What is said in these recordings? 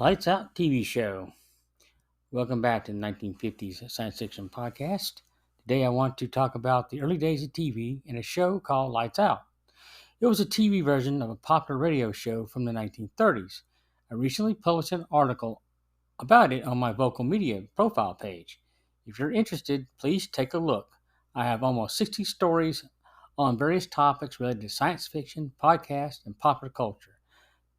Lights Out TV Show. Welcome back to the 1950s Science Fiction Podcast. Today I want to talk about the early days of TV in a show called Lights Out. It was a TV version of a popular radio show from the 1930s. I recently published an article about it on my Vocal Media profile page. If you're interested, please take a look. I have almost 60 stories on various topics related to science fiction, podcasts, and popular culture.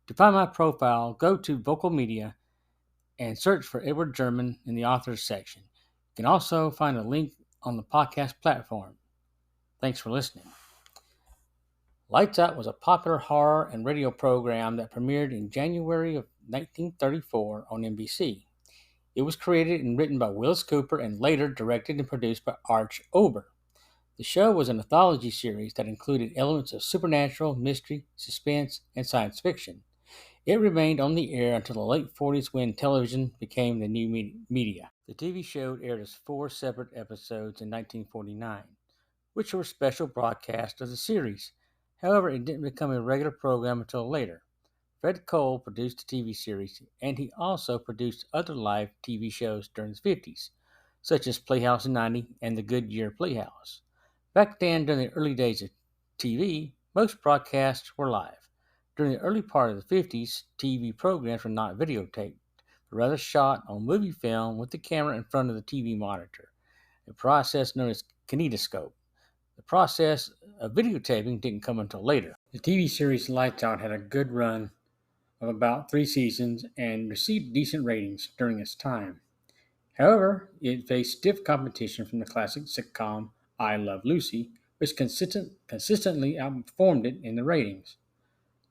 To find my profile, go to Vocal Media and search for Edward German in the authors section. You can also find a link on the podcast platform. Thanks for listening. Lights Out was a popular horror and radio program that premiered in January of 1934 on NBC. It was created and written by Willis Cooper and later directed and produced by Arch Ober. The show was an anthology series that included elements of supernatural, mystery, suspense, and science fiction. It remained on the air until the late 40s when television became the new media. The TV show aired as 4 separate episodes in 1949, which were special broadcasts of the series. However, it didn't become a regular program until later. Fred Cole produced the TV series, and he also produced other live TV shows during the 50s, such as Playhouse 90 and The Goodyear Playhouse. Back then, during the early days of TV, most broadcasts were live. During the early part of the 50s, TV programs were not videotaped, but rather shot on movie film with the camera in front of the TV monitor, a process known as kinetoscope. The process of videotaping didn't come until later. The TV series Lights Out had a good run of about 3 seasons and received decent ratings during its time. However, it faced stiff competition from the classic sitcom I Love Lucy, which consistently outperformed it in the ratings.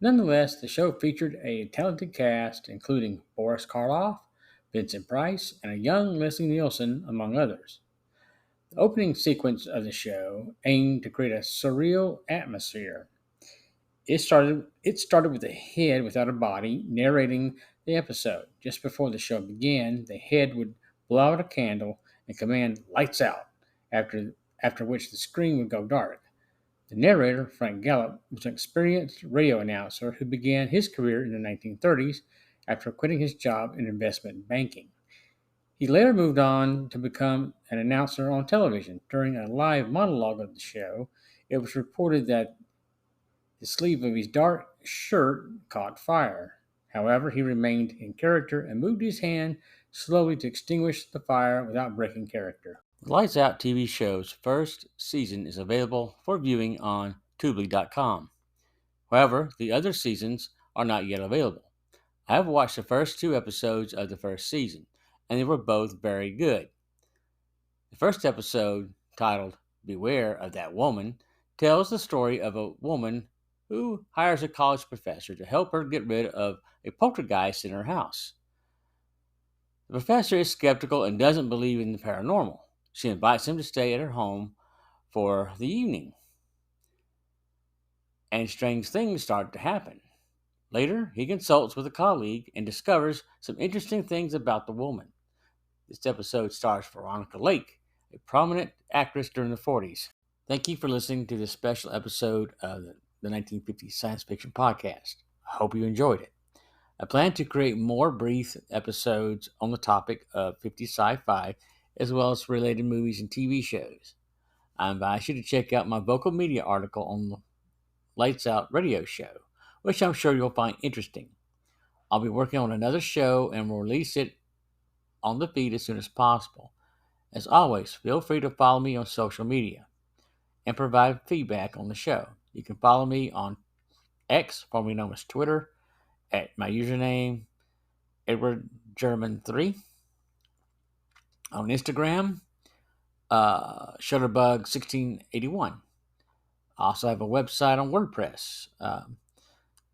Nonetheless, the show featured a talented cast, including Boris Karloff, Vincent Price, and a young Leslie Nielsen, among others. The opening sequence of the show aimed to create a surreal atmosphere. It started with a head without a body narrating the episode. Just before the show began, the head would blow out a candle and command "lights out," after which the screen would go dark. The narrator, Frank Gallup, was an experienced radio announcer who began his career in the 1930s after quitting his job in investment banking. He later moved on to become an announcer on television. During a live monologue of the show, it was reported that the sleeve of his dark shirt caught fire. However, he remained in character and moved his hand slowly to extinguish the fire without breaking character. The Lights Out TV show's first season is available for viewing on Tubi.com. However, the other seasons are not yet available. I have watched the first 2 episodes of the first season, and they were both very good. The first episode, titled Beware of That Woman, tells the story of a woman who hires a college professor to help her get rid of a poltergeist in her house. The professor is skeptical and doesn't believe in the paranormal. She invites him to stay at her home for the evening, and strange things start to happen. Later, he consults with a colleague and discovers some interesting things about the woman. This episode stars Veronica Lake, a prominent actress during the 40s. Thank you for listening to this special episode of the 1950s Science Fiction Podcast. I hope you enjoyed it. I plan to create more brief episodes on the topic of 50s sci-fi, as well as related movies and TV shows. I invite you to check out my Vocal Media article on the Lights Out radio show, which I'm sure you'll find interesting. I'll be working on another show and will release it on the feed as soon as possible. As always, feel free to follow me on social media and provide feedback on the show. You can follow me on X, formerly known as Twitter, at my username, EdwardGerman3. On Instagram, Shutterbug1681. I also have a website on WordPress, the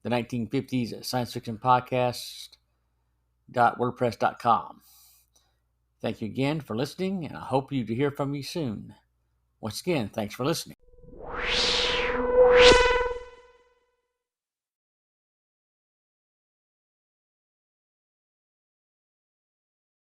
1950s Science Fiction Podcast.wordpress.com. Thank you again for listening, and I hope to hear from you soon. Once again, thanks for listening.